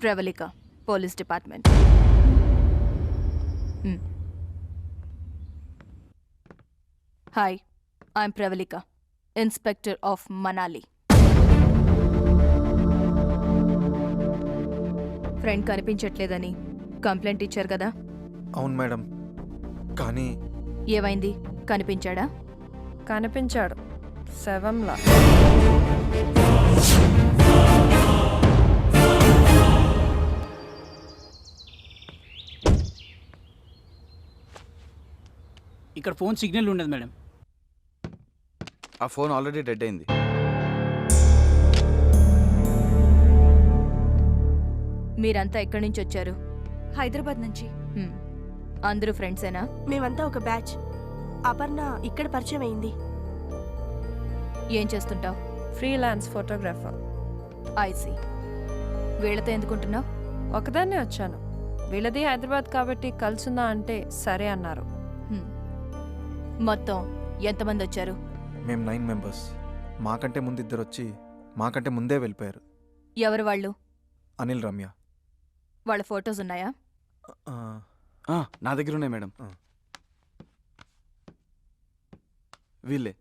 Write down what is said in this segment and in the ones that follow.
Pravalika, police department. Hi, I'm Pravallika, inspector of Manali. Friend కనిపించట్లేదని complaint ఇచ్చారు కదా? అవును మేడం, కానీ ఏమైంది? కనిపించాడా? కనిపించాడు, శవంలా. ఇక్కడ ఫోన్ సిగ్నల్ ఉండదు మేడం. ఆ ఫోన్ ఆల్రెడీ డెడ్ అయింది. మీరంతా ఎక్కడి నుంచి వచ్చారు? హైదరాబాద్ నుంచి. అందరూ ఫ్రెండ్సేనా? మేమంతా ఒక బ్యాచ్. అపర్ణ ఇక్కడ పరిచయం అయింది. ఏం చేస్తుంటావు? Freelance photographer. ఐసీ. వీళ్ళతో ఎందుకుంటున్నావు? ఒకదాన్నే వచ్చాను. వీళ్ళది హైదరాబాద్ కాబట్టి కలుసుందా అంటే సరే అన్నారు. మొత్తం ఎంతమంది వచ్చారు? మేము 9 మెంబర్స్. మాకంటే ముందు 2 వచ్చి మాకంటే ముందే వెళ్ళిపోయారు. ఎవరు వాళ్ళు? అనిల్, రమ్య. వాళ్ళ ఫొటోస్ ఉన్నాయా? నా దగ్గర ఉన్నాయి మేడం. వీళ్ళే.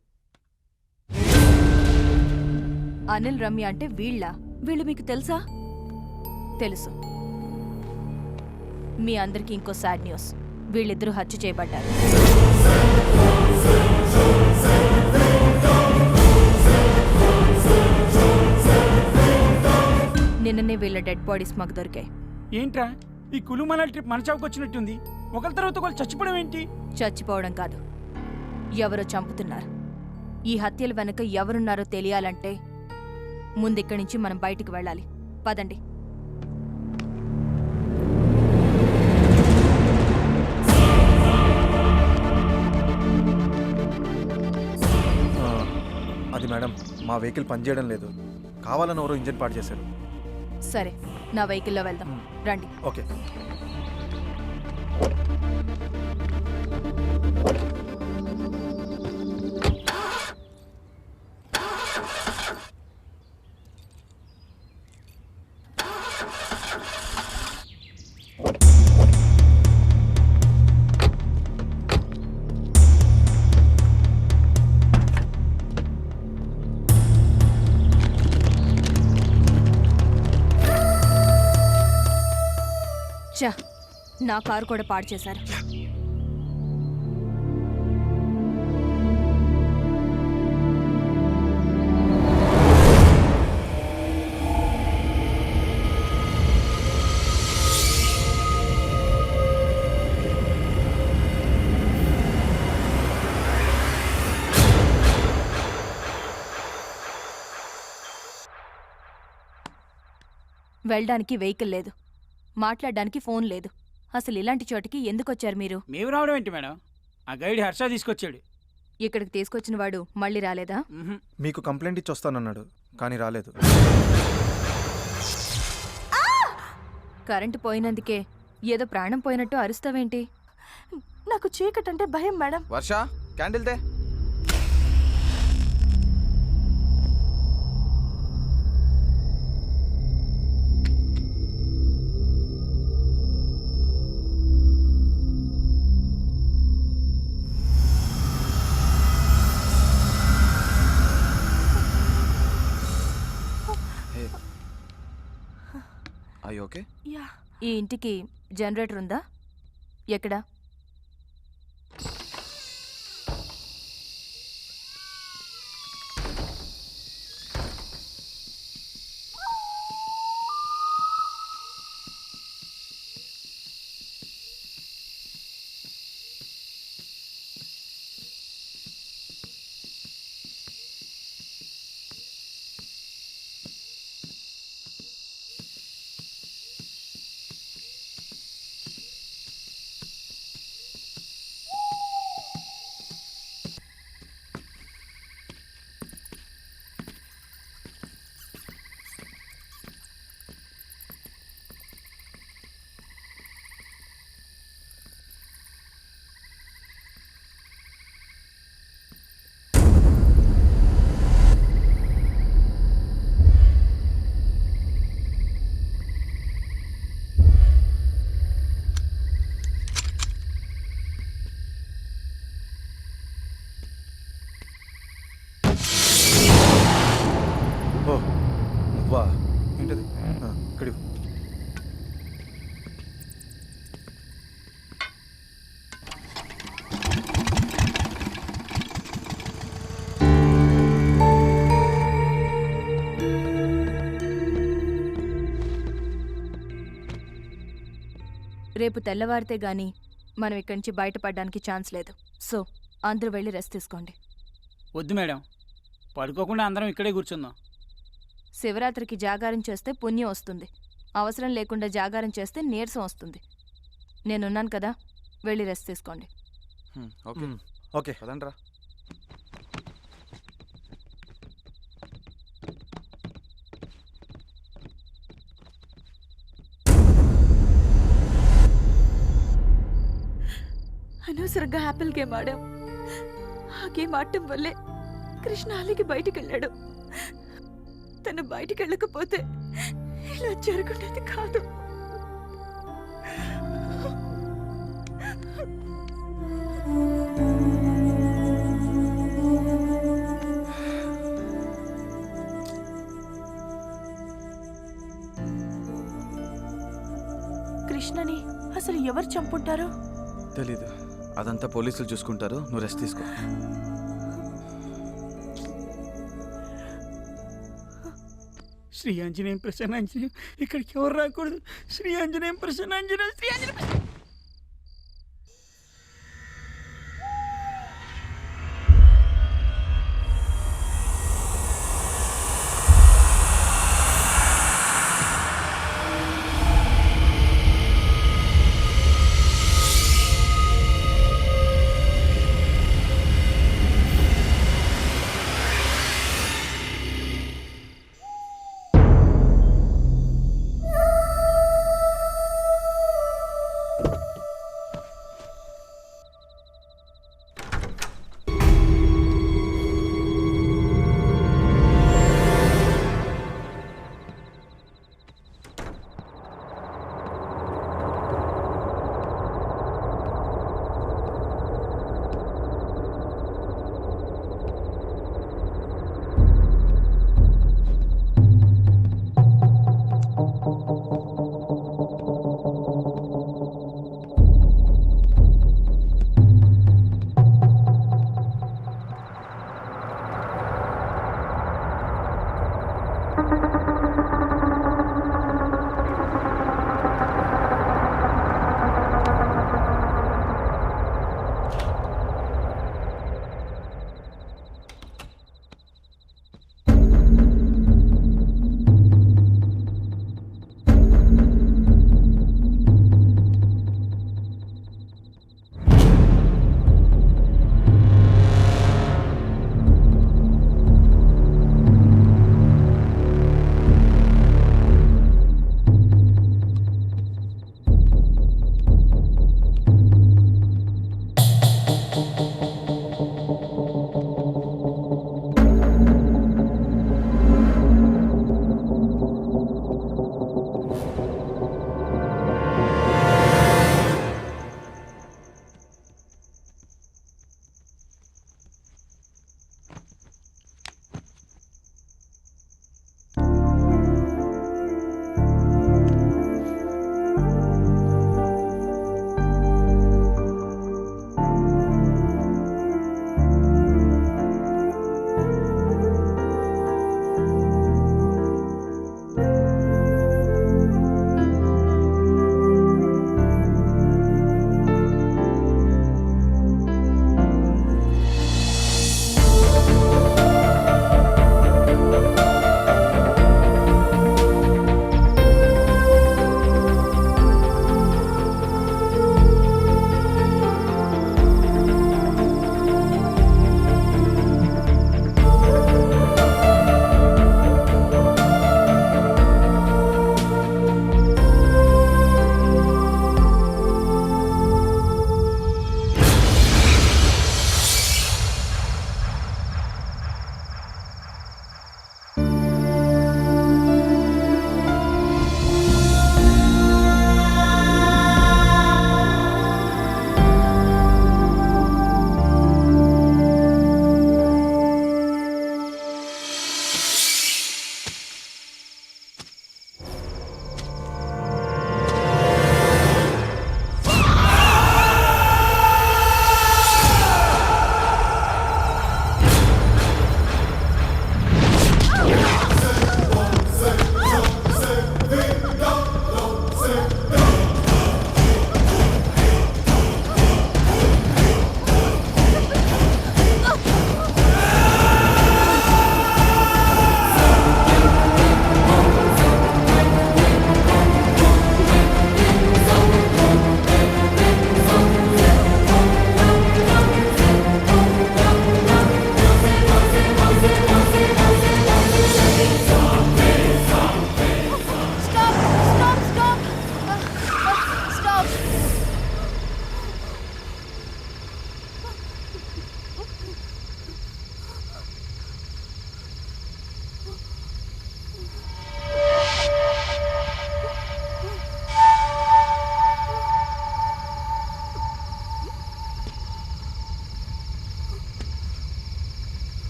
అనిల్, రమ్య అంటే వీళ్ళ? వీళ్ళు మీకు తెలుసా? తెలుసు. మీ అందరికీ ఇంకో సాడ్ న్యూస్. వీళ్ళిద్దరూ హత్య చేయబడ్డారు. నిన్ననే వీళ్ళ డెడ్ బాడీస్ మాకు దొరికాయి. ఏంట్రా ఈ కులుమల ట్రిప్ మన చావుకు వచ్చినట్టుంది. ఒకరి తర్వాత ఒకరు చచ్చిపోవడం ఏంటి? చచ్చిపోవడం కాదు, ఎవరో చంపుతున్నారు. ఈ హత్యల వెనక ఎవరున్నారో తెలియాలంటే ముందిక్కడి నుంచి మనం బయటికి వెళ్ళాలి. పదండి. అది మేడం, మా వెహికల్ పనిచేయడం లేదు. కావాలని ఎవరో ఇంజన్ పాడు చేశారు. సరే, నా వెహికల్లో వెళ్దాం, రండి. ఓకే. చా, నా కారు కూడా పాడు చేశారు. వెళ్ళడానికి వెహికల్ లేదు, మాట్లాడడానికి ఫోన్ లేదు. అసలు ఇలాంటి చోటికి ఎందుకొచ్చారు మీరు? మేము రావడం ఏంటి మేడం? ఆ గైడ్ హర్ష తీసుకొచ్చాడు. ఇక్కడికి తీసుకొచ్చిన వాడు మళ్ళీ రాలేదా? మీకు కంప్లైంట్ ఇచ్చి వస్తానన్నాడు, కానీ రాలేదు. కరెంటు పోయినందుకే ఏదో ప్రాణం పోయినట్టు అరుస్తావేంటి? నాకు చీకటంటే భయం మేడం. వర్ష, క్యాండిల్ తే. ఓకే. ఈ ఇంటికి జనరేటర్ ఉందా? ఎక్కడా? నువ్వా ఏంటది ఇక్కడ ఇవ్వు. రేపు తెల్లవారితే గాని మనం ఇక్కడి నుంచి బయటపడడానికి ఛాన్స్ లేదు. సో అందరూ వెళ్ళి రెస్ట్ తీసుకోండి. వద్దు మేడం, పడుకోకుండా అందరం ఇక్కడే కూర్చుందాం. శివరాత్రికి జాగారం చేస్తే పుణ్యం వస్తుంది. అవసరం లేకుండా జాగారం చేస్తే నీరసం వస్తుంది. నేనున్నాను కదా, వెళ్ళి రెస్ట్ తీసుకోండి. ఓకే ఓకే పదండ్రా. అనవసరంగా యాపిల్ గేమ్ ఆడాం. ఆ గేమ్ ఆడటం వల్లే కృష్ణ అలిగి బయటికి వెళ్ళాడు. తను బయటికి వెళ్ళకపోతే ఇలా జరుగుండేది కాదు. కృష్ణని అసలు ఎవరు చంపుంటారో? తెలీదు, అదంతా పోలీసులు చూసుకుంటారు. నువ్వు రెస్ట్ తీసుకో. శ్రీ ఆంజనేయం ప్రసన్న ఆంజనేయం, ఇక్కడికి ఎవరు రాకూడదు. Shri Anjaneyam Prasanna Anjaneyam, Sri Anjaneyam.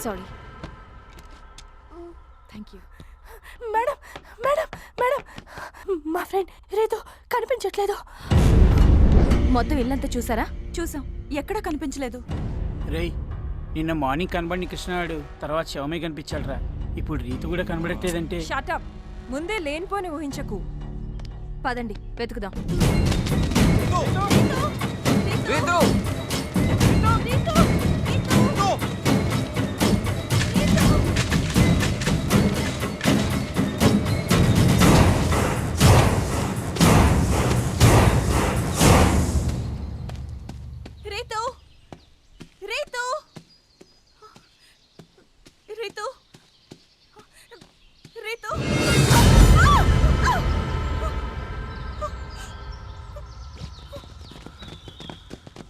Sorry. Thank you. Madam madam madam, మా ఫ్రెండ్ రేతో కనిపించట్లేదు. మొత్తం ఇల్లంతా చూసారా? చూసాం, ఎక్కడా కనిపించలేదు. రేయ్, నిన్న మార్నింగ్ కనబడిన కృష్ణాడు తర్వాత శవమే కనిపించాడురా. ఇప్పుడు రీతు కూడా కనబడట్లేదంటే షటప్, ముందే లేనిపోని ఊహించకు. పదండి వెతుకుదాం. రీతు, రీతు, రీతు, రీతు.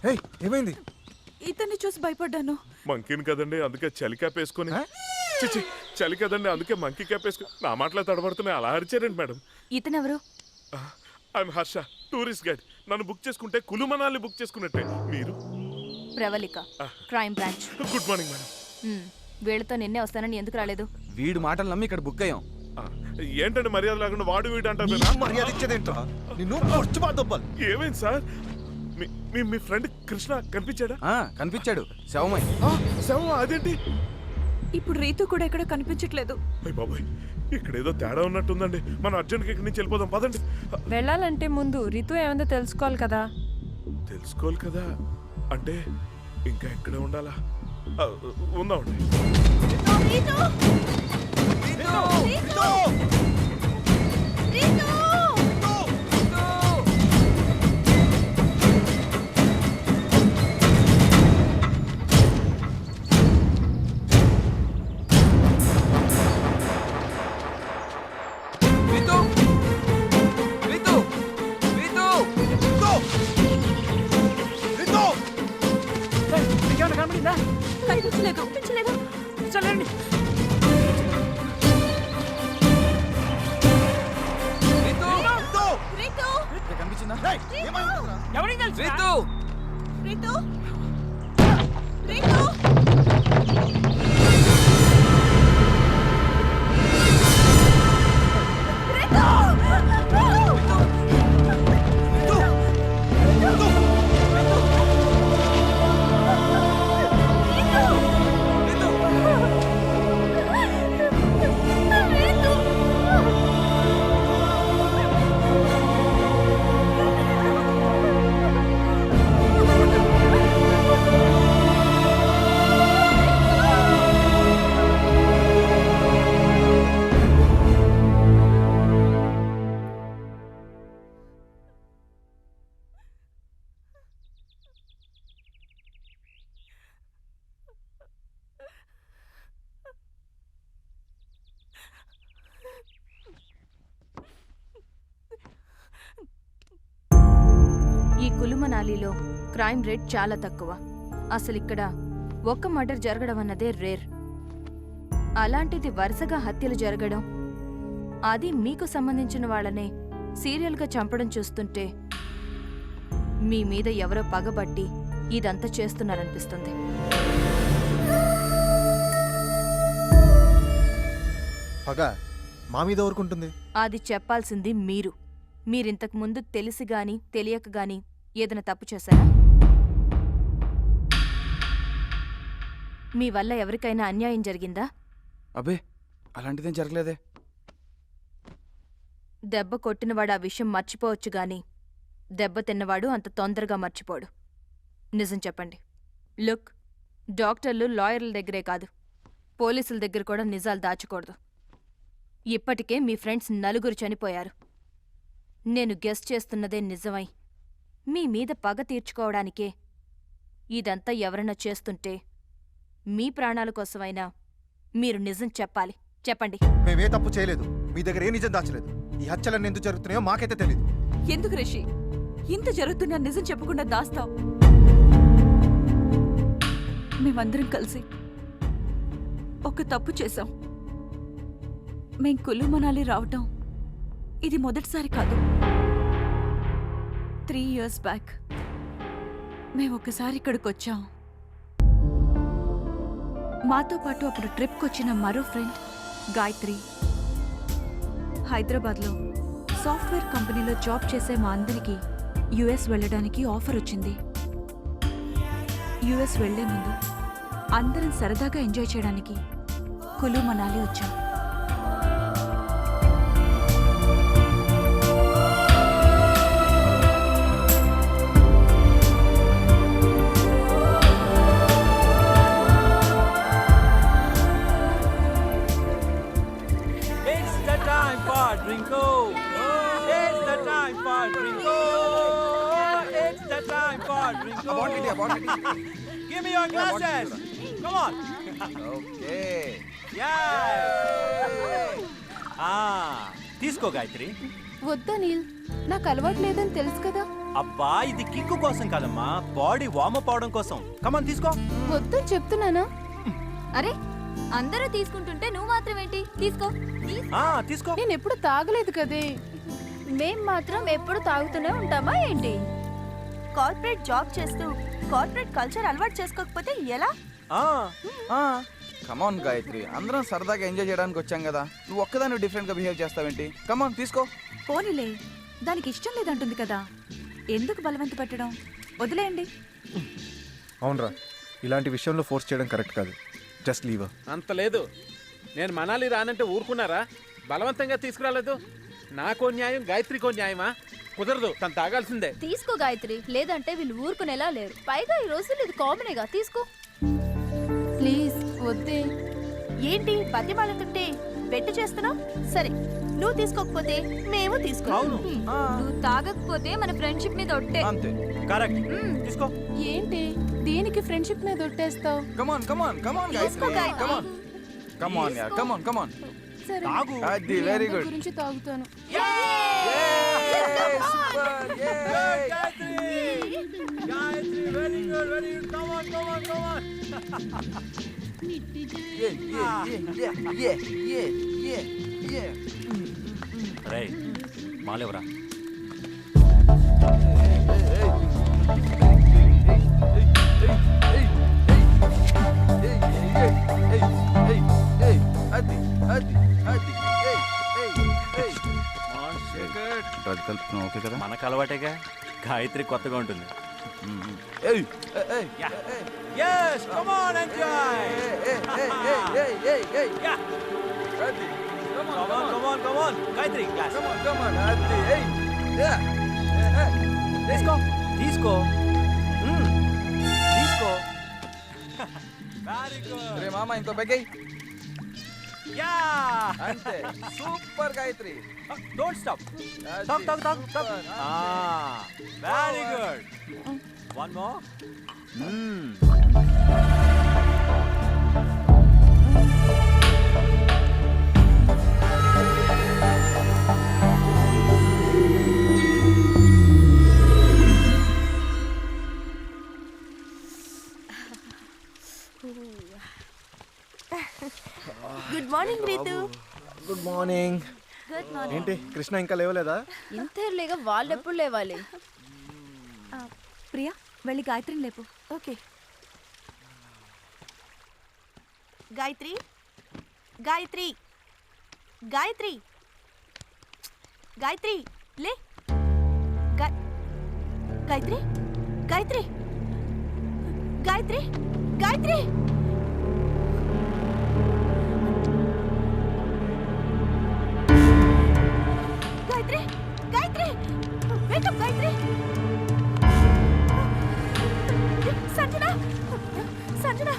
హే, ఏమైంది? ఇతన్ని చూసి భయపడ్డాను. మంకీని కదండి, అందుకే చలి క్యాప్ వేసుకొని. చిచి, చలి కదండి, అందుకే మంకీ క్యాప్ వేసుకొని. నా మాటలో తడబడుతున్నాయి, అలా అరిచారండి మేడం. ఇతనెవరు? I'm Harsha, tourist guide. నన్ను బుక్ చేసుకుంటే కులు మనాల్ని బుక్ చేసుకున్నట్టే. మీరు? Pravallika, crime branch. Good morning madam. వీళ్ళతో నిన్నే వస్తానని ఎందుకు రాలేదు? వీడి మాటలు నమ్మి ఇక్కడ బుక్ అయ్యాం. ఏంటంటే మర్యాద లేకుండా వాడు వీడు అంటారు. మర్యాద ఇచ్చేదేంట్రా? నిన్ను పొడుచుబాదొబ్బలు. ఏమైంది సార్? మీ ఫ్రెండ్ కృష్ణ కనిపించాడా? కనిపించాడు, శవమై. శవం? అదేంటి? ఇప్పుడు రీతు కూడా ఎక్కడ కనిపించట్లేదు. అయ్య బాబాయ్, ఇక్కడ ఏదో తేడా ఉన్నట్టుందండి. మనం అర్జెంట్గా ఇక్కడి నుంచి వెళ్ళిపోదాం, పదండి. వెళ్ళాలంటే ముందు రితు ఏముందో తెలుసుకోవాలి కదా. తెలుసుకోవాలి కదా అంటే ఇంకా ఎక్కడ ఉండాలా? ఉందామండి. కనబడిందా? కనిపించలేదు. కనిపించలేదు. చల్లండి. రీతు, కనిపించిందా? ఎవరికి తెలుసు? రీతు! రీతు, రీతు. ఈ కులుమనాలిలో క్రైమ్ రేట్ చాలా తక్కువ. అసలు ఇక్కడ ఒక్క మర్డర్ జరగడం అన్నదే రేర్. అలాంటిది వరుసగా హత్యలు జరగడం, అది మీకు సంబంధించిన వాళ్ళనే సీరియల్గా చంపడం చూస్తుంటే మీ మీద ఎవరో పగబట్టి ఇదంతా చేస్తున్నారనిపిస్తుంది. పగ మా మీద ఊరుకుంటుంది. అది చెప్పాల్సింది మీరు. మీరింతకు ముందు తెలిసి గాని తెలియక గాని ఏదైనా తప్పు చేశారా? మీ వల్ల ఎవరికైనా అన్యాయం జరిగిందా? అబ్బే, అలాంటిదేం జరగలేదే. దెబ్బ కొట్టినవాడు ఆ విషయం మర్చిపోవచ్చు గాని దెబ్బ తిన్నవాడు అంత తొందరగా మర్చిపోడు. నిజం చెప్పండి. లుక్, డాక్టర్లు లాయర్ల దగ్గరే కాదు, పోలీసుల దగ్గర కూడా నిజాలు దాచకూడదు. ఇప్పటికే మీ ఫ్రెండ్స్ 4 చనిపోయారు. నేను గెస్ చేస్తున్నదే నిజమై మీ మీద పగ తీర్చుకోవడానికే ఇదంతా ఎవరైనా చేస్తుంటే మీ ప్రాణాల కోసమైనా మీరు నిజం చెప్పాలి. చెప్పండి. మేమే తప్పు చేయలేదు, మీ దగ్గర ఏ నిజం దాచలేదు. ఈ హత్యలన్నీ ఎందుకు జరుగుతున్నాయో మాకైతే తెలియదు. ఎందుకు రిషి ఇంత జరుగుతున్నా నిజం చెప్పకుండా దాస్తావు? మేమందరం కలిసి ఒక తప్పు చేశాం. మేం కులు మనాలి రావటం ఇది మొదటిసారి కాదు. 3 years బ్యాక్ మేము ఒకసారి ఇక్కడికి వచ్చాం. మాతో పాటు అప్పుడు ట్రిప్కి వచ్చిన మరో ఫ్రెండ్ గాయత్రి. హైదరాబాద్లో సాఫ్ట్వేర్ కంపెనీలో జాబ్ చేసే మా అందరికీ యుఎస్ వెళ్ళడానికి ఆఫర్ వచ్చింది. యుఎస్ వెళ్లే ముందు అందరం సరదాగా ఎంజాయ్ చేయడానికి కులు మనాలి వచ్చాం. It's the time for Drinko. It's the time for Drinko. It's the time for Drinko. Give me your glasses. Come on. Okay. Yeah. తీసుకో గాయత్రి. వద్దా నీల్, నాకు అలవాటు లేదని తెలుసు కదా. అబ్బా ఇది కిక్కు కోసం కాదమ్మా, బాడీ వార్మప్ అవడం కోసం. కమాన్ తీసుకో. వద్దని చెప్తున్నానా? అరే అందరూ తీసుకుంటుంటే నువ్వు మాత్రం ఏంటి? తీసుకో. తీసుకో. నేను ఎప్పుడు తాగలేదు కదే. మేం మాత్రం ఎప్పుడు తాగుతూనే ఉంటామా ఏంటి? కార్పొరేట్ జాబ్ చేస్తూ కార్పొరేట్ కల్చర్ అలవాటు చేసుకోకపోతే ఎలా? కమాన్ గాయత్రి, అందరం సరదాగా ఎంజాయ్ చేయడానికి వచ్చాం కదా, నువ్వు ఒక్కదాన్ని డిఫరెంట్గా బిహేవ్ చేస్తావేంటి? కమాన్ తీసుకో. పోనీలే, దానికి ఇష్టం లేదంటుంది కదా, ఎందుకు బలవంత పెట్టడం? వదిలేయండి. అవునరా, ఇలాంటి విషయంలో ఫోర్స్ చేయడం కరెక్ట్ కాదు. Just leave. అంత లేదు. నేను మనాలి రానంటే ఊరుకున్నారా? బలవంతంగా తీసుకురాలేదు. నాకో న్యాయం, గాయత్రికో న్యాయమా? కుదరదు, తను తాగాల్సిందే. తీసుకో గాయత్రి, లేదంటే వీళ్ళు ఊరుకునేలా లేరు. పైగా ఈ రోజులు ఇది కామనేగా. తీసుకో ప్లీజ్ వద్దే. ఏంటి బతిమాలుతుంటే బెట్టు చేస్తున్నావు? సరే, నువ్వు తీసుకోకపోతే మేము తీసుకో. నువ్వు తాగకపోతే మన ఫ్రెండ్షిప్ మీద ఒట్టే. అంతే. కరెక్ట్. తీసుకో. ఏంటి దీనికి ఫ్రెండ్షిప్ మీద ఒట్టేస్తావు? కమాన్ కమాన్ కమాన్ తీసుకో గాయత్రి, గాయత్రి. కమాన్ కమాన్ యార్, కమాన్ కమాన్. సరే, తాగు. అది వెరీ గుడ్. గురించి తాగుతాను. Gayathri very good, very good. Come on come on come on. రేయ్ మాలేవరా. డ్రగ్ కలుపుతున్నావు ఓకే కదా? మనకు అలవాటేగా, గాయత్రి కొత్తగా ఉంటుంది. Yes, come on, enjoy. Yeah. Come on. Gayatri, glass. Come on. తీసుకో. తీసుకో. Very good. రే మామ, ఇంకో బెగ్గై. Yeah. అంతే. Super Gayatri. Don't stop. Talk. Very good. One more. Good morning Ritu. Good morning. ఏంటి కృష్ణ ఇంకా లేవలేదా? ఇంతేలేగా, వాళ్ళు ఎప్పుడు లేవాలి? ప్రియా, వెళ్ళి గాయత్రిని లేపు. ఓకే. గాయత్రి గాయత్రి గాయత్రి గాయత్రి లే. గాయత్రి గాయత్రి గాయత్రి గాయత్రి గాయత్రి గాయత్రి వేకప్ గాయత్రి. సంజన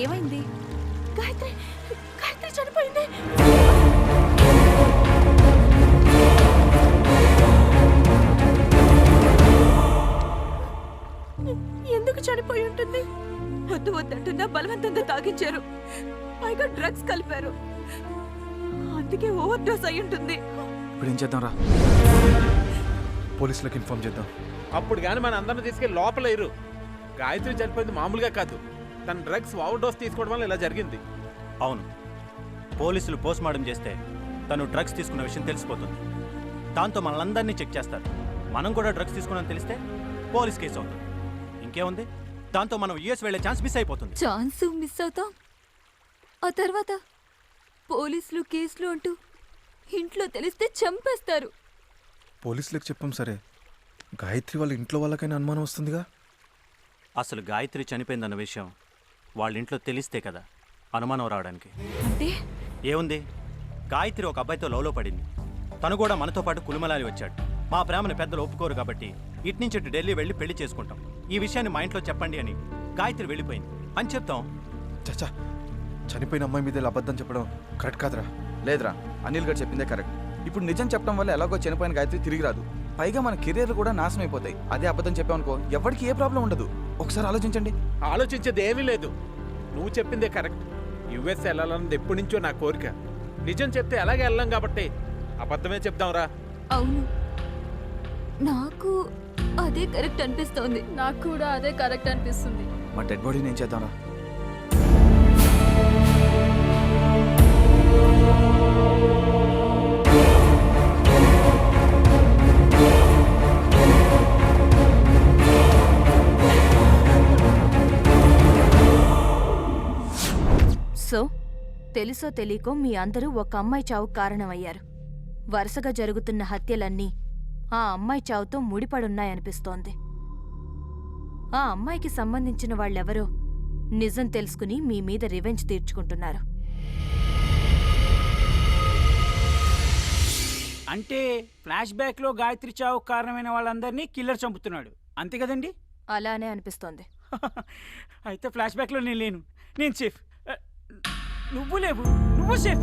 ఏమైంది? గాయత్రి చనిపోయింది. ఎందుకు చనిపోయి ఉంటుంది? వద్దంటున్నా బలవంతంగా తాగించారు. పైగా డ్రగ్స్ కలిపారు. అందుకే ఓవర్ డోస్ అయి ఉంటుంది. ఇప్పుడు ఏం చేద్దాం రా? పోలీసులకు ఇన్ఫార్మ్ చేద్దాం. అప్పుడు కానీ మన అందరిని తీసుకెళ్ళి లోపల ఇరు. గాయత్రి చనిపోయింది మామూలుగా కాదు, తన డ్రగ్స్ ఓవర్ డోస్ తీసుకోవడం వల్ల ఇలా జరిగింది. అవును, పోలీసులు పోస్ట్ మార్టం చేస్తే తను డ్రగ్స్ తీసుకున్న విషయం తెలిసిపోతుంది. దాంతో మనల్ని చెక్ చేస్తారు. మనం కూడా డ్రగ్స్ తీసుకున్నామని తెలిస్తే పోలీస్ కేసు అవుతుంది. ఇంకేముంది, దాంతో మనం యూఎస్ వెళ్ళే ఛాన్స్ మిస్ అయిపోతుంది. ఛాన్స్ మిస్ అవుతాం. ఆ తర్వాత పోలీసులు కేసులు అంటూ ఇంట్లో తెలిస్తే చంపేస్తారు. పోలీసులకు చెప్పాం సరే, గాయత్రి వాళ్ళ ఇంట్లో వాళ్ళకైనా అనుమానం వస్తుందిగా. అసలు గాయత్రి చనిపోయిందన్న విషయం వాళ్ళ ఇంట్లో తెలిస్తే కదా అనుమానం రావడానికి. అంటే ఏముంది, గాయత్రి ఒక అబ్బాయితో లవ్లో పడింది. తను కూడా మనతో పాటు కులుమలాలి వచ్చాడు. మా ప్రేమను పెద్దలు ఒప్పుకోరు కాబట్టి ఇటు నుంచి ఇటు ఢిల్లీ వెళ్ళి పెళ్లి చేసుకుంటాం. ఈ విషయాన్ని మా ఇంట్లో చెప్పండి అని గాయత్రి వెళ్ళిపోయింది అని చెప్తాం. చచ్చా, చనిపోయిన అమ్మాయి మీద ఇలా అబద్ధం చెప్పడం కరెక్ట్ కాదురా. లేదురా, అనిల్ గారు చెప్పిందే కరెక్ట్. ఇప్పుడు నిజం చెప్పడం వల్ల ఎలాగో చనిపోయిన గాయత్రి తిరిగి రాదు. పైగా మన కెరీర్ కూడా నాశనం అయిపోతాయి. అదే అబద్ధం చెప్పామనుకో ఎవరికి ఏ ప్రాబ్లం ఉండదు. ఒకసారి ఆలోచించండి. ఆలోచించేది ఏమీ లేదు. నువ్వు చెప్పిందే కరెక్ట్. యుఎస్ వెళ్ళాలన్నది ఎప్పటి నుంచో నా కోరిక. నిజం చెప్తే అలాగే వెళ్ళాం కాబట్టి అబద్ధమే చెప్దాంరా. అవును, నాకు అదే కరెక్ట్ అనిపిస్తోంది. నాకు కూడా అదే కరెక్ట్ అనిపిస్తుంది. మా డెడ్ బాడీని ఏం చేద్దాంరా? సో తెలుసో తెలియకో మీ అందరూ ఒక అమ్మాయి చావుకు కారణమయ్యారు. వరుసగా జరుగుతున్న హత్యలన్నీ ఆ అమ్మాయి చావుతో ముడిపడున్నాయనిపిస్తోంది. ఆ అమ్మాయికి సంబంధించిన వాళ్ళెవరో నిజం తెలుసుకుని మీ మీద రివెంజ్ తీర్చుకుంటున్నారు. అంటే ఫ్లాష్ బ్యాక్ లో గాయత్రి చావు కారణమైన వాళ్ళందరినీ కిల్లర్ చంపుతున్నాడు, అంతే కదండి? అలానే అనిపిస్తోంది. అయితే ఫ్లాష్ బ్యాక్ లో నేను లేను, నేను సేఫ్. నువ్వు లేవు, నువ్వు సేఫ్.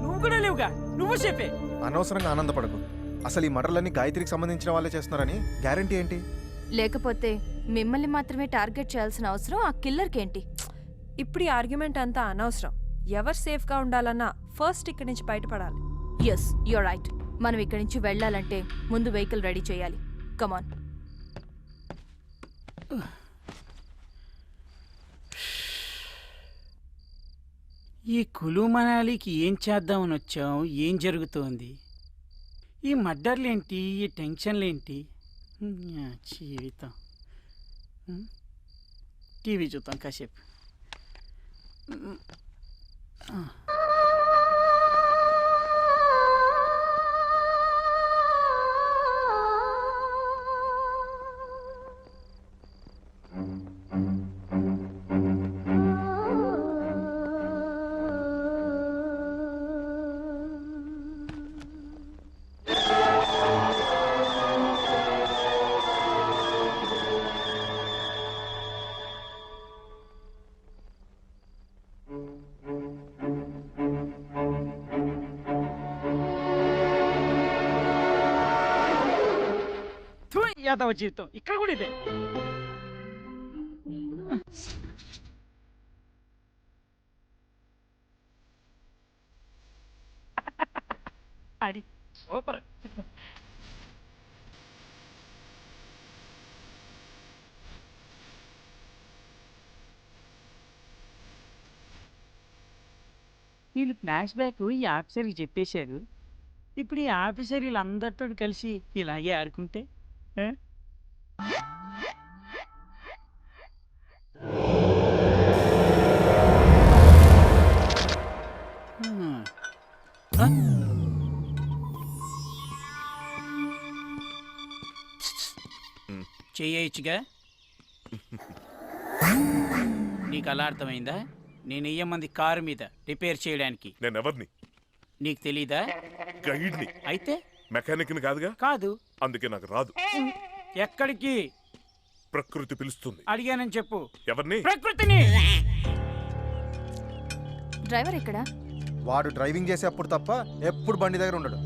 నువ్వు కూడా లేవుగా, నువ్వు సేఫే. అనవసరంగా ఆనందపడకు. అసలు ఈ మర్డర్లన్నీ గాయత్రికి సంబంధించిన వాళ్ళే చేస్తున్నారని గ్యారంటీ ఏంటి? లేకపోతే మిమ్మల్ని మాత్రమే టార్గెట్ చేయాల్సిన అవసరం ఆ కిల్లర్కేంటి? ఇప్పుడు ఈ ఆర్గ్యుమెంట్ అంతా అనవసరం. ఎవరు సేఫ్గా ఉండాలన్నా ఫస్ట్ ఇక్కడి నుంచి బయటపడాలి. Yes, you're right. మనం ఇక్కడి నుంచి వెళ్ళాలంటే ముందు వెహికల్ రెడీ చేయాలి. కమాన్. ఈ కులు మనాలికి ఏం చేద్దామని వచ్చాం? ఏం జరుగుతోంది? ఈ మర్డర్లేంటి? ఈ టెన్షన్లేంటి? జీవితం. టీవీ చూద్దాం కాసేపు. యాదవ జీవితం ఇక్కడ కూడా ఇదే. అది సూపర్. వీళ్ళు ఫ్లాష్ బ్యాక్ ఈ ఆఫీసర్కి చెప్పేశారు. ఇప్పుడు ఈ ఆఫీసర్ వీళ్ళందరితో కలిసి ఇలాగే ఆడుకుంటే చేయొచ్చుగా. నీకు అలా అర్థమైందా? నేను వెయ్యమంది కారు మీద రిపేర్ చేయడానికి. నేను ఎవరిని? నీకు తెలీదా? గైడ్ని. అయితే మెకానిక్ని కాదుగా. కాదు. అందుకే నాకు రాదు. ఎక్కడికి? ప్రకృతి పిలుస్తుంది. అడిగానని చెప్పు. ఎవరిని? ప్రకృతిని. డ్రైవర్ ఎక్కడా? వాడు డ్రైవింగ్ చేసేప్పుడు తప్ప ఎప్పుడు బండి దగ్గర ఉండడు.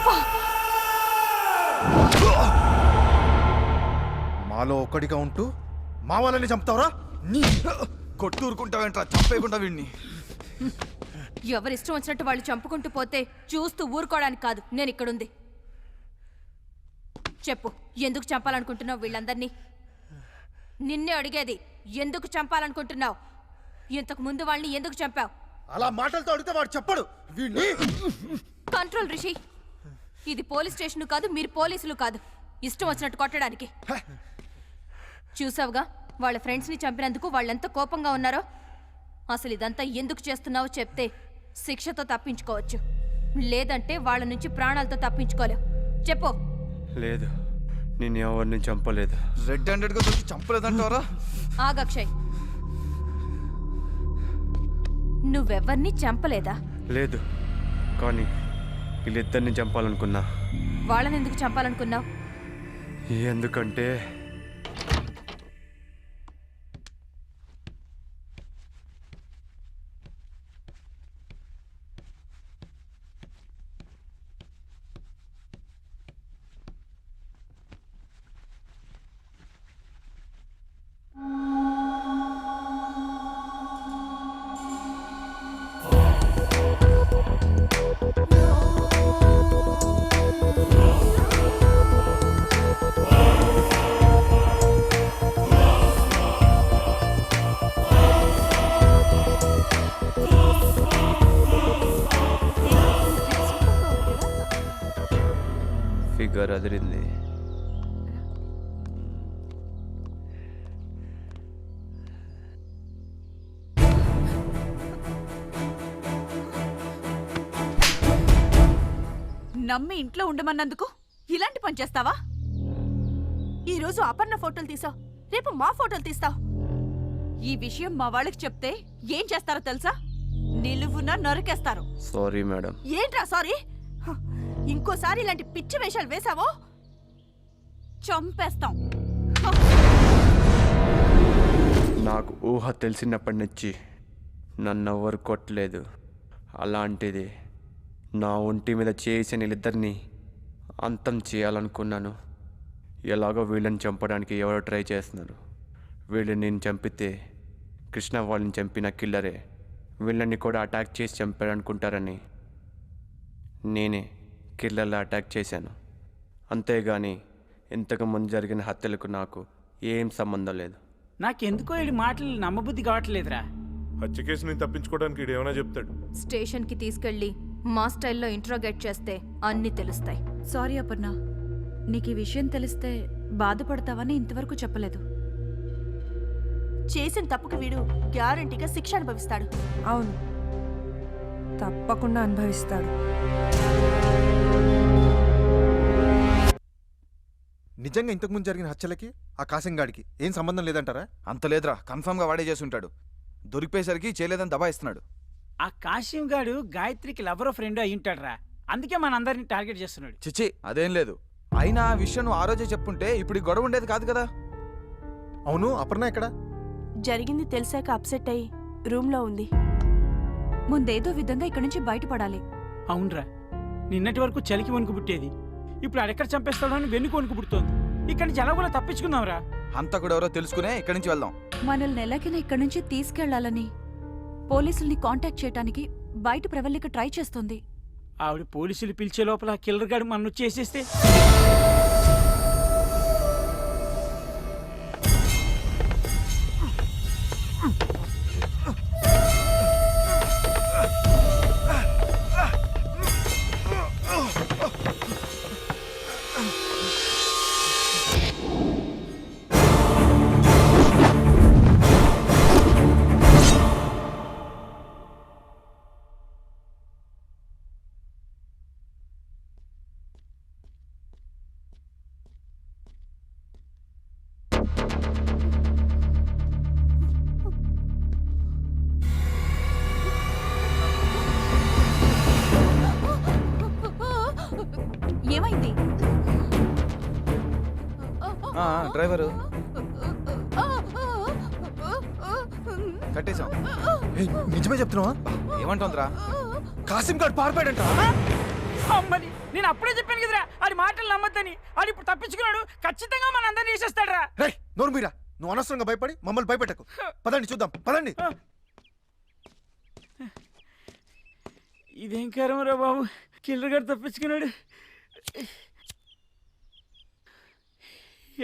ముస్తఫా మాలో ఒక్కడిగా ఉంటూ మా వాళ్ళని చంపుతావరా? కొట్టూరుకుంటావేంట్రా, చంపేయకుండా వీడిని. ఎవరిష్టం వచ్చినట్టు వాళ్ళు చంపుకుంటూ పోతే చూస్తూ ఊరుకోవడానికి కాదు నేను ఇక్కడుంది. చెప్పు, ఎందుకు చంపాలనుకుంటున్నావు వీళ్ళందరినీ? నిన్నే అడిగేది, ఎందుకు చంపాలనుకుంటున్నావు? ఇంతకు ముందు వాళ్ళని ఎందుకు చంపావు? అలా మాటలతో అడిగితే వాడు చెప్పడు. వీడిని కంట్రోల్ రిషి, ఇది పోలీస్ స్టేషన్ కాదు, మీరు పోలీసులు కాదు ఇష్టం వచ్చినట్టు కొట్టడానికి. చూసావుగా వాళ్ళ ఫ్రెండ్స్ని చంపినందుకు వాళ్ళెంత కోపంగా ఉన్నారో. అసలు ఇదంతా ఎందుకు చేస్తున్నావో చెప్తే శిక్షతో తప్పించుకోవచ్చు, లేదంటే వాళ్ళ నుంచి ప్రాణాలతో తప్పించుకోలేవు. చెప్పు. లేదు, నేను ఎవరిని చంపలేదు. రెడ్ హ్యాండెడ్ గా దొరికి చంపలేదంటావరా? ఆగక్షయ్, నువ్వెవ్వరినీ చంపలేదా? లేదు, కానీ వీళ్ళిద్దరిని చంపాలనుకున్నా. వాళ్ళని ఎందుకు చంపాలనుకున్నావు? ఎందుకంటే ఫిగర్ అదిరింది. నమ్మి ఇంట్లో ఉండమన్నందుకు ఇలాంటి పని చేస్తావా? ఈ రోజు అపర్ణ ఫోటోలు తీసావు, రేపు మా ఫోటోలు తీస్తావు. ఈ విషయం మా వాళ్ళకి చెప్తే ఏం చేస్తారో తెలుసా? నిలువున నరికేస్తారు. Sorry madam. ఏంట్రా సారీ? ఇంకోసారి ఇలాంటి పిచ్చి వేషాలు వేసావో చంపేస్తాం. నాకు ఊహ తెలిసినప్పటి నుంచి నన్నెవ్వరు కొట్టలేదు. అలాంటిది నా ఒంటి మీద చేసిన వీళ్ళిద్దరినీ అంతం చేయాలనుకున్నాను. ఎలాగో వీళ్ళని చంపడానికి ఎవరో ట్రై చేస్తున్నారు. వీళ్ళని నేను చంపితే కృష్ణ వాళ్ళని చంపిన కిల్లరే వీళ్ళని కూడా అటాక్ చేసి చంపారనుకుంటారని నేనే కిల్లర్లా అటాక్ చేశాను. అంతేగాని ఇంతకుముందు జరిగిన హత్యలకు నాకు ఏం సంబంధం లేదు. నాకెందుకో ఈ మాటలు నమ్మబుద్ధి కావట్లేదురా. హత్య కేసుని తప్పించుకోవడానికి ఈడు ఏమైనా చెప్తాడు. స్టేషన్కి తీసుకెళ్ళి మా స్టైల్లో ఇంట్రోగేట్ చేస్తే అన్నీ తెలుస్తాయి. సారీ అపర్ణ, నీకు ఈ విషయం తెలిస్తే బాధపడతావని ఇంతవరకు చెప్పలేదు. చేసిన తప్పుకి వీడు గ్యారంటీగా శిక్ష అనుభవిస్తాడు. అవును, తప్పకుండా అనుభవిస్తాడు. నిజంగా ఇంతకుముందు జరిగిన హత్యలకి ఆ కాసింగాడికి ఏం సంబంధం లేదంటారా? అంత లేదురా, కన్ఫర్మ్ గా వాడే చేసి ఉంటాడు. దొరికిపోయేసరికి చేయలేదని దబాయిస్తున్నాడు. ఆ కాశీం గాడు గాయత్రికి లవరో ఫ్రెండ్ అయి ఉంటాడురా, అందుకే మనందరినీ టార్గెట్ చేస్తున్నాడు. చిచి, అదేం లేదు. అయినా ఆ విషయం నువ్వు ఆ రోజే చెప్పుంటే ఇప్పుడు ఈ గొడవ ఉండేది కాదు కదా. అవును, అపర్ణ ఎక్కడ? జరిగింది తెలిసాక అప్సెట్ అయి రూమ్లో ఉంది. ముందేదో విధంగా ఇక్కడి నుంచి బయటపడాలి. అవునరా, నిన్నటి వరకు చలికి వణుకు పుట్టేది, ఇప్పుడు అడెక్కడ చంపేస్తాడో అని వెన్నుకు వణుకు పుడుతోంది. ఇక్కడి నుంచి ఎలాగోలా తప్పించుకుందాంరా. హంతకుడు ఎవరో తెలుసుకునే ఇక్కడి నుంచి వెళ్దాం. మనల్ని ఎలాగైనా ఇక్కడి నుంచి తీసుకెళ్లాలని పోలీసుల్ని కాంటాక్ట్ చేయడానికి బయట ప్రవల్లిక ట్రై చేస్తుంది. ఆవిడ పోలీసులు పిలిచే లోపల కిల్లర్ గాడు మనను చేసేస్తే ఏమైంది? డ్రైవరు కట్టేశాం. నిజమే చెప్తున్నావా? ఏమంటుందిరా? కాసిం గాడు పారిపోయాడంట. అమ్మని నేను అప్పుడే చెప్పాను కదరా ఆడి మాటలు నమ్మద్దని. ఆడు ఇప్పుడు తప్పించుకున్నాడు, ఖచ్చితంగా మన అందరినీ చేసేస్తాడరా. రేయ్ నోరు మీరా, నువ్వు అనవసరంగా భయపడి మమ్మల్ని భయపెట్టకు. పదండి చూద్దాం, పదండి. ఇదేం కారమరా బాబు, కిల్లర్ గారు తప్పించుకున్నాడు.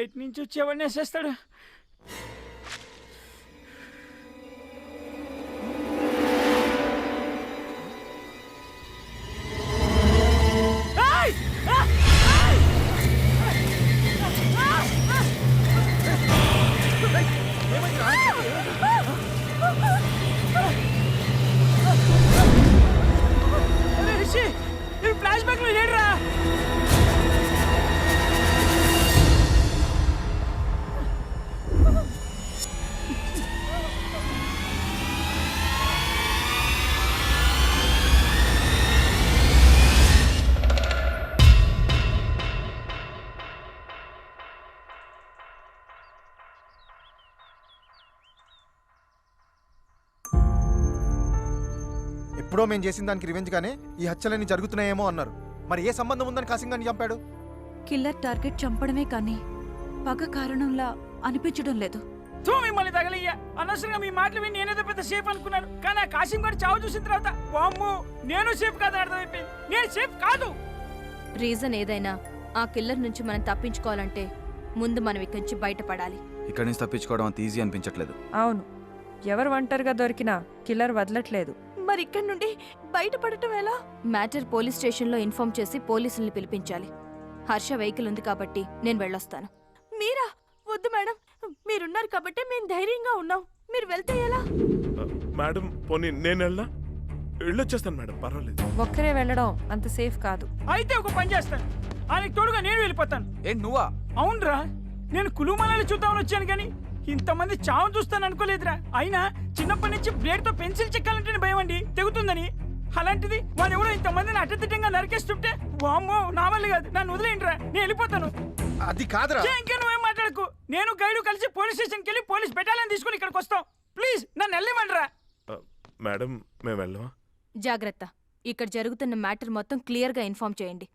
ఎటు నుంచి వచ్చేవాడిని వేసేస్తాడు. ఫ్లాష్ బ్యాక్ లో లేడురా. ఎప్పుడో మేము చేసిన దానికి రివెంజ్ గానే ఈ హత్యలన్నీ జరుగుతున్నాయేమో అన్నారు. మరి ఏ సంబంధం ఉందని కాసింగాన్ని చంపాడు? కిల్లర్ టార్గెట్ చంపడమే కానీ పగ కారణంలా అనిపించడం లేదు. మిమ్మల్ని తగలయ్యా, అనవసరంగా మీ మాటలు విని నేనేదో పెద్ద సేఫ్ అనుకున్నాను. కానీ ఆ కాశీం గారు చావు చూసిన తర్వాత వామ్మో, నేను సేఫ్ కాదని అర్థమైపోయింది. నేను సేఫ్ కాదు. రీజన్ ఏదైనా ఆ కిల్లర్ నుంచి మనం తప్పించుకోవాలంటే ముందు మనం ఇక్కడి నుంచి బయటపడాలి. ఇక్కడి నుంచి తప్పించుకోవడం అంత ఈజీ అనిపించట్లేదు. అవును, ఎవరు ఒంటరిగా దొరికినా కిల్లర్ వదలట్లేదు. మరి ఇక్కడి నుండి బయటపడటం ఎలా? మ్యాటర్ పోలీస్ స్టేషన్లో ఇన్ఫార్మ్ చేసి పోలీసుల్ని పిలిపించాలి. హర్ష వెహికల్ ఉంది కాబట్టి నేను వెళ్ళొస్తాను. మీరా? వద్దు మేడం, మీరున్నారు కాబట్టి మేము ధైర్యంగా ఉన్నాం. మీరు వెళ్తే ఎలా? మేడం పోనీ నేను వెళ్ళొచ్చేస్తాను మేడం, పర్వాలేదు. ఒక్కరే వెళ్ళడం అంత సేఫ్ కాదు. అయితే ఒక పని చేస్తాను, ఆయనకి తోడుగా నేను వెళ్ళిపోతాను. ఏంటి నువ్వా? అవునరా, నేను కులుమనాలు చూద్దామని వచ్చాను కానీ ఇంతమంది చావు చూస్తాను అనుకోలేదురా. అయినా చిన్నప్పటి నుంచి బ్లేడ్ తో పెన్సిల్ చెక్కాలంటేనే భయం అండి, తెగుతుందని. అలాంటిది వాడు ఎవరో ఇంతమందిని అడ్డదిడ్డంగా నరికేస్తుంటే వామ్మో, నా వల్ల కాదు, నన్ను వదిలేండిరా, నేను వెళ్ళిపోతాను. అది కాదురా. ఇంకా నువ్వేం మాట్లాడకు. నేను గైడు కలిసి పోలీస్ స్టేషన్కి వెళ్ళి పోలీస్ బెటాలియన్ తీసుకుని ఇక్కడికి వస్తాం. ప్లీజ్ నన్ను వెళ్ళివ్వండిరా. మేడం మేము వెళ్ళవా? జాగ్రత్త, ఇక్కడ జరుగుతున్న మ్యాటర్ మొత్తం క్లియర్గా ఇన్ఫార్మ్ చేయండి.